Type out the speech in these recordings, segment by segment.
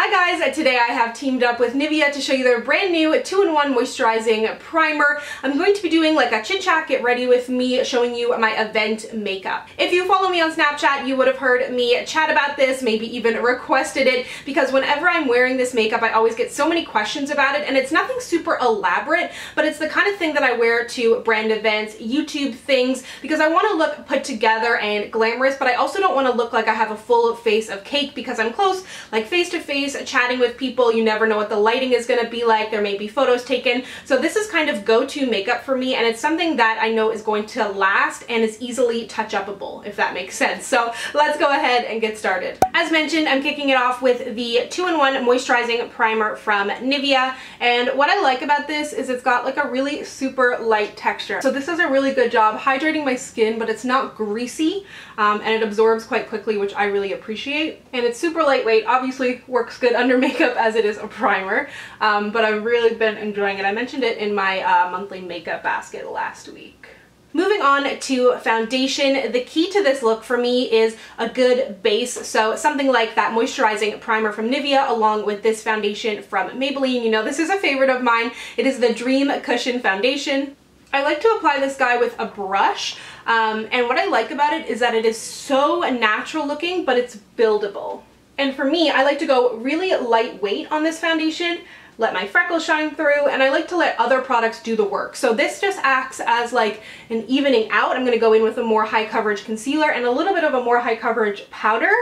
Hi guys, today I have teamed up with Nivea to show you their brand new 2-in-1 moisturizing primer. I'm going to be doing like a chit chat, get ready with me, showing you my event makeup. If you follow me on Snapchat, you would have heard me chat about this, maybe even requested it, because whenever I'm wearing this makeup, I always get so many questions about it, and it's nothing super elaborate, but it's the kind of thing that I wear to brand events, YouTube things, because I want to look put together and glamorous, but I also don't want to look like I have a full face of cake because I'm close, like face to face, chatting with people. You never know what the lighting is going to be like. There may be photos taken. So this is kind of go-to makeup for me, and it's something that I know is going to last and is easily touch-upable, if that makes sense. So let's go ahead and get started. As mentioned, I'm kicking it off with the 2-in-1 moisturizing primer from Nivea, and what I like about this is it's got like a really super light texture. So this does a really good job hydrating my skin, but it's not greasy, and it absorbs quite quickly, which I really appreciate. And it's super lightweight, obviously works good under makeup as it is a primer, but I've really been enjoying it. I mentioned it in my monthly makeup basket last week. Moving on to foundation, the key to this look for me is a good base, so something like that moisturizing primer from Nivea along with this foundation from Maybelline. You know, this is a favorite of mine. It is the Dream Cushion Foundation. I like to apply this guy with a brush, and what I like about it is that it is so natural looking, but it's buildable. And for me, I like to go really lightweight on this foundation, let my freckles shine through, and I like to let other products do the work. So this just acts as like an evening out. I'm gonna go in with a more high coverage concealer and a little bit of a more high coverage powder.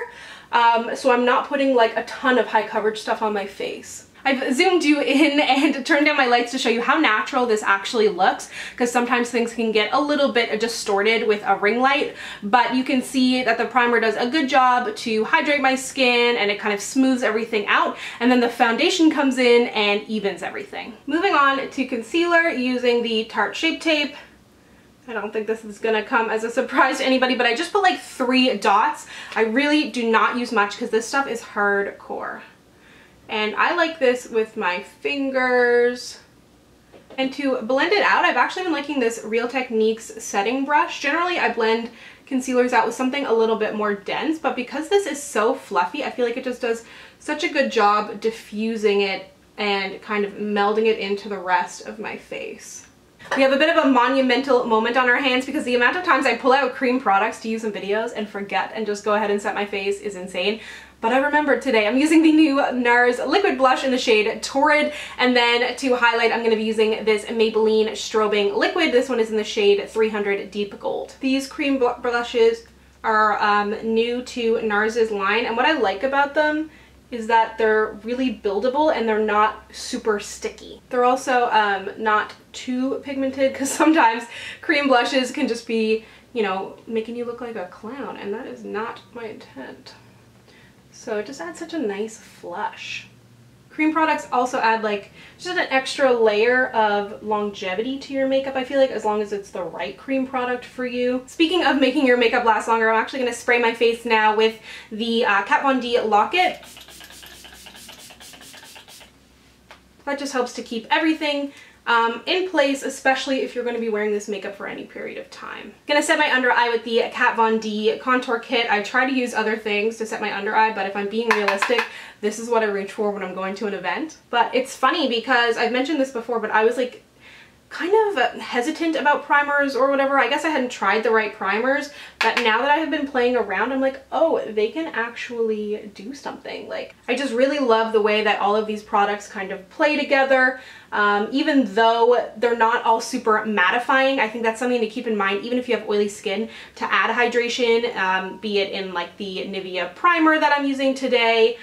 So I'm not putting like a ton of high coverage stuff on my face. I've zoomed you in and turned down my lights to show you how natural this actually looks, because sometimes things can get a little bit distorted with a ring light, but you can see that the primer does a good job to hydrate my skin and it kind of smooths everything out, and then the foundation comes in and evens everything. Moving on to concealer using the Tarte Shape Tape. I don't think this is gonna come as a surprise to anybody, but I just put like 3 dots. I really do not use much because this stuff is hardcore. And I like this with my fingers. And to blend it out, I've actually been liking this Real Techniques setting brush. Generally, I blend concealers out with something a little bit more dense, but because this is so fluffy, I feel like it just does such a good job diffusing it and kind of melding it into the rest of my face. We have a bit of a monumental moment on our hands because the amount of times I pull out cream products to use in videos and forget and just go ahead and set my face is insane. But I remembered today. I'm using the new NARS liquid blush in the shade Torrid, and then to highlight I'm going to be using this Maybelline Strobing liquid. This one is in the shade 300 Deep Gold. These cream blushes are new to NARS's line, and what I like about them is that they're really buildable and they're not super sticky. They're also not too pigmented, because sometimes cream blushes can just be, you know, making you look like a clown, and that is not my intent. So it just adds such a nice flush. Cream products also add like just an extra layer of longevity to your makeup, I feel like, as long as it's the right cream product for you. Speaking of making your makeup last longer, I'm actually going to spray my face now with the Kat Von D Lock-It. That just helps to keep everything in place, especially if you're going to be wearing this makeup for any period of time. Gonna set my under eye with the Kat Von D contour kit. I try to use other things to set my under eye, but if I'm being realistic, this is what I reach for when I'm going to an event. But it's funny because I've mentioned this before, but I was like kind of hesitant about primers or whatever. I guess I hadn't tried the right primers, but now that I have been playing around, I'm like, oh, they can actually do something. Like, I just really love the way that all of these products kind of play together. Even though they're not all super mattifying, I think that's something to keep in mind, even if you have oily skin, to add hydration, be it in like the Nivea primer that I'm using today.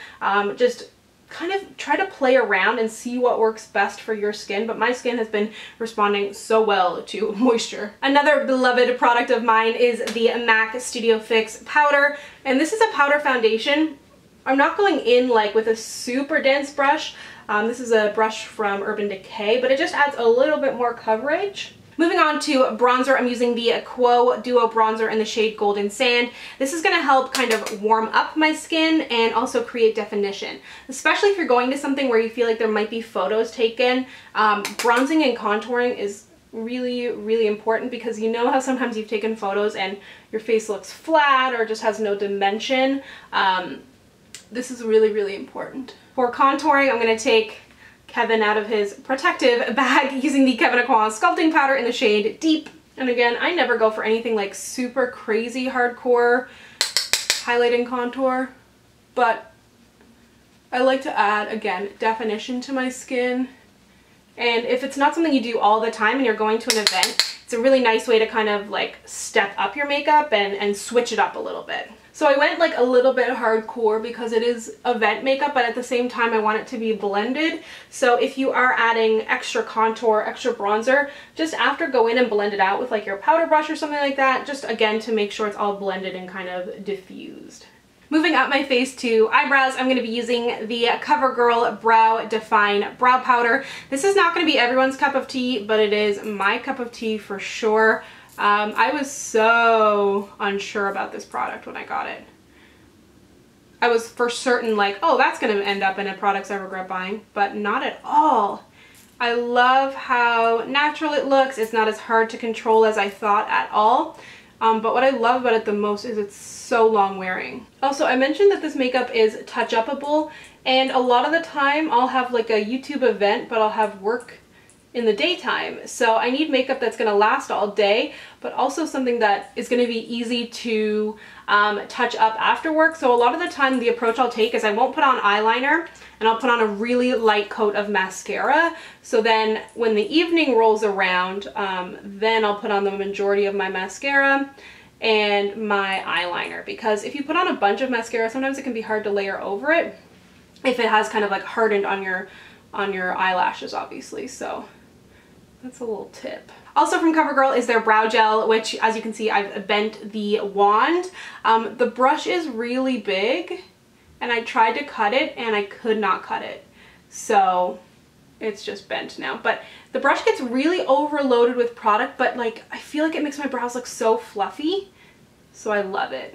Just kind of try to play around and see what works best for your skin, but my skin has been responding so well to moisture. Another beloved product of mine is the MAC Studio Fix powder, and this is a powder foundation. I'm not going in like with a super dense brush. This is a brush from Urban Decay, but it just adds a little bit more coverage. Moving on to bronzer, I'm using the Quo Duo Bronzer in the shade Golden Sand. This is going to help kind of warm up my skin and also create definition. Especially if you're going to something where you feel like there might be photos taken, bronzing and contouring is really important, because you know how sometimes you've taken photos and your face looks flat or just has no dimension. This is really important. For contouring, I'm going to take Kevin out of his protective bag using the Kevyn Aucoin sculpting powder in the shade Deep. And again, I never go for anything like super crazy hardcore highlight and contour, but I like to add, again, definition to my skin. And if it's not something you do all the time and you're going to an event, it's a really nice way to kind of like step up your makeup and switch it up a little bit. So I went like a little bit hardcore because it is event makeup, but at the same time I want it to be blended. So if you are adding extra contour, extra bronzer, just after go in and blend it out with like your powder brush or something like that, just again to make sure it's all blended and kind of diffused. Moving up my face to eyebrows, I'm going to be using the CoverGirl Brow Define Brow Powder. This is not going to be everyone's cup of tea, but it is my cup of tea for sure. I was so unsure about this product when I got it. I was for certain like, oh, that's going to end up in a product I regret buying, but not at all. I love how natural it looks. It's not as hard to control as I thought at all. But what I love about it the most is it's so long wearing. Also, I mentioned that this makeup is touch-upable, and a lot of the time I'll have like a YouTube event, but I'll have work in the daytime. So I need makeup that's going to last all day, but also something that is going to be easy to touch up after work. So a lot of the time the approach I'll take is I won't put on eyeliner, and I'll put on a really light coat of mascara. So then when the evening rolls around, then I'll put on the majority of my mascara and my eyeliner. Because if you put on a bunch of mascara, sometimes it can be hard to layer over it if it has kind of like hardened on your eyelashes, obviously. So that's a little tip. Also from CoverGirl is their brow gel, which as you can see I've bent the wand. The brush is really big and I tried to cut it and I could not cut it. So it's just bent now. But the brush gets really overloaded with product, but like I feel like it makes my brows look so fluffy. So I love it.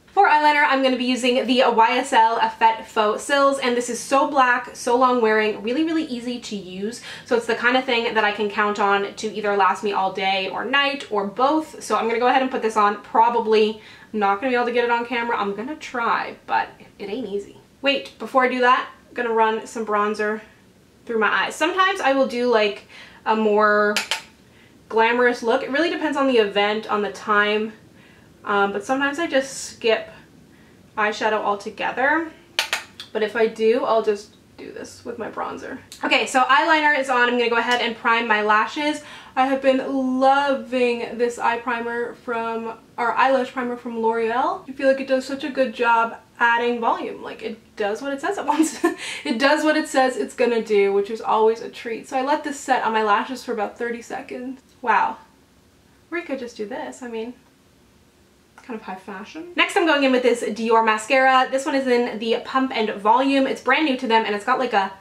For eyeliner, I'm going to be using the YSL Effet Faux Cils, and this is so black, so long wearing, really, really easy to use. So it's the kind of thing that I can count on to either last me all day or night or both. So I'm going to go ahead and put this on. Probably not going to be able to get it on camera. I'm going to try, but it ain't easy. Wait, before I do that, I'm going to run some bronzer through my eyes. Sometimes I will do like a more glamorous look. It really depends on the event, on the time. But sometimes I just skip eyeshadow altogether. But if I do, I'll just do this with my bronzer. Okay, so eyeliner is on. I'm going to go ahead and prime my lashes. I have been loving this eye primer from, or eyelash primer from L'Oreal. I feel like it does such a good job adding volume. Like it does what it says it wants. It does what it says it's gonna do, which is always a treat. So I let this set on my lashes for about 30 seconds. Wow. Or you could just do this. I mean, kind of high fashion. Next I'm going in with this Dior mascara. This one is in the Pump and Volume. It's brand new to them and it's got like a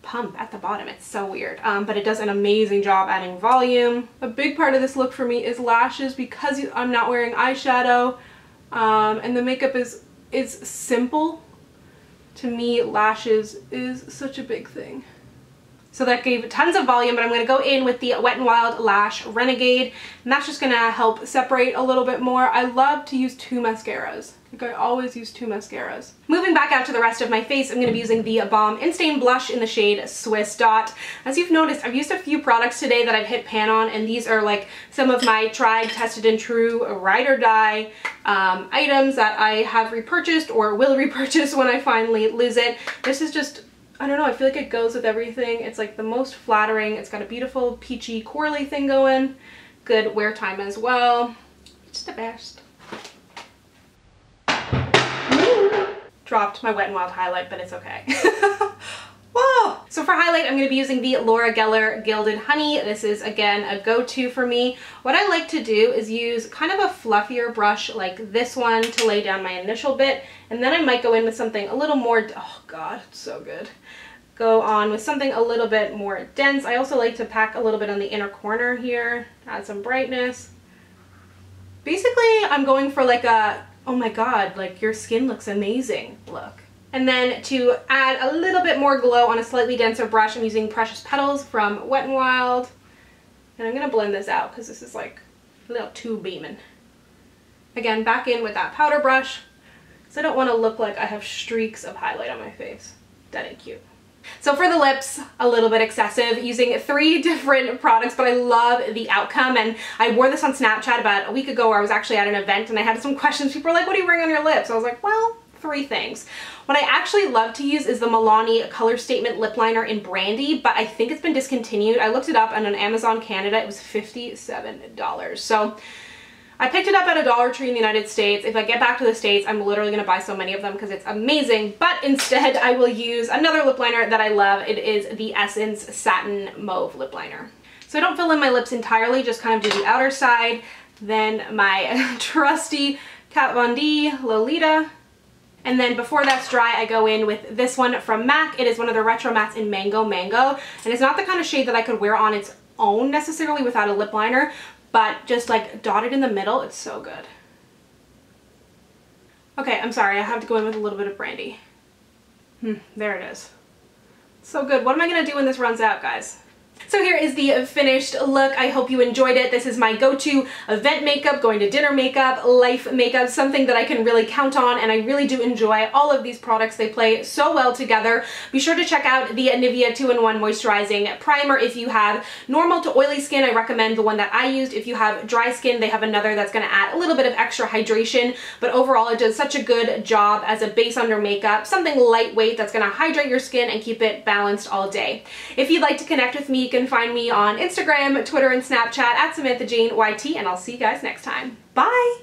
pump at the bottom. It's so weird, but it does an amazing job adding volume. A big part of this look for me is lashes because I'm not wearing eyeshadow, and the makeup is simple. To me, lashes is such a big thing. So that gave tons of volume, but I'm going to go in with the Wet n Wild Lash Renegade, and that's just going to help separate a little bit more. I love to use two mascaras. Like I always use two mascaras. Moving back out to the rest of my face, I'm going to be using the Balm Instain Blush in the shade Swiss Dot. As you've noticed, I've used a few products today that I've hit pan on, and these are like some of my tried, tested, and true ride or die items that I have repurchased or will repurchase when I finally lose it. This is just, I don't know, I feel like it goes with everything. It's like the most flattering. It's got a beautiful peachy corally thing going. Good wear time as well. It's the best. Dropped my Wet n Wild highlight, but it's okay. Whoa! So for highlight, I'm going to be using the Laura Geller Gilded Honey. This is, again, a go-to for me. What I like to do is use kind of a fluffier brush like this one to lay down my initial bit, and then I might go in with something a little more, oh god, it's so good. Go on with something a little bit more dense. I also like to pack a little bit on the inner corner here, add some brightness. Basically, I'm going for like a, oh my god, like your skin looks amazing look. And then to add a little bit more glow on a slightly denser brush, I'm using Precious Petals from Wet n Wild. And I'm going to blend this out because this is like a little too beaming. Again, back in with that powder brush. So I don't want to look like I have streaks of highlight on my face. That ain't cute. So for the lips, a little bit excessive, using 3 different products, but I love the outcome. And I wore this on Snapchat about a week ago where I was actually at an event and I had some questions. People were like, what are you wearing on your lips? I was like, well, 3 things. What I actually love to use is the Milani Color Statement Lip Liner in Brandy, but I think it's been discontinued. I looked it up and on Amazon Canada, it was $57. So I picked it up at a Dollar Tree in the United States. If I get back to the States, I'm literally going to buy so many of them because it's amazing. But instead, I will use another lip liner that I love. It is the Essence Satin Mauve Lip Liner. So I don't fill in my lips entirely, just kind of do the outer side. Then my trusty Kat Von D Lolita. And then before that's dry, I go in with this one from MAC. It is one of the retro mattes in Mango Mango. And it's not the kind of shade that I could wear on its own necessarily without a lip liner, but just like dotted in the middle, it's so good. Okay, I'm sorry, I have to go in with a little bit of Brandy. There it is. So good. What am I gonna do when this runs out, guys? So here is the finished look. I hope you enjoyed it. This is my go-to event makeup, going to dinner makeup, life makeup, something that I can really count on, and I really do enjoy all of these products. They play so well together. Be sure to check out the Nivea 2-in-1 Moisturizing Primer. If you have normal to oily skin, I recommend the one that I used. If you have dry skin, they have another that's going to add a little bit of extra hydration, but overall it does such a good job as a base on your makeup, something lightweight that's going to hydrate your skin and keep it balanced all day. If you'd like to connect with me, you can find me on Instagram, Twitter, and Snapchat at SamanthaJaneYT, and I'll see you guys next time. Bye!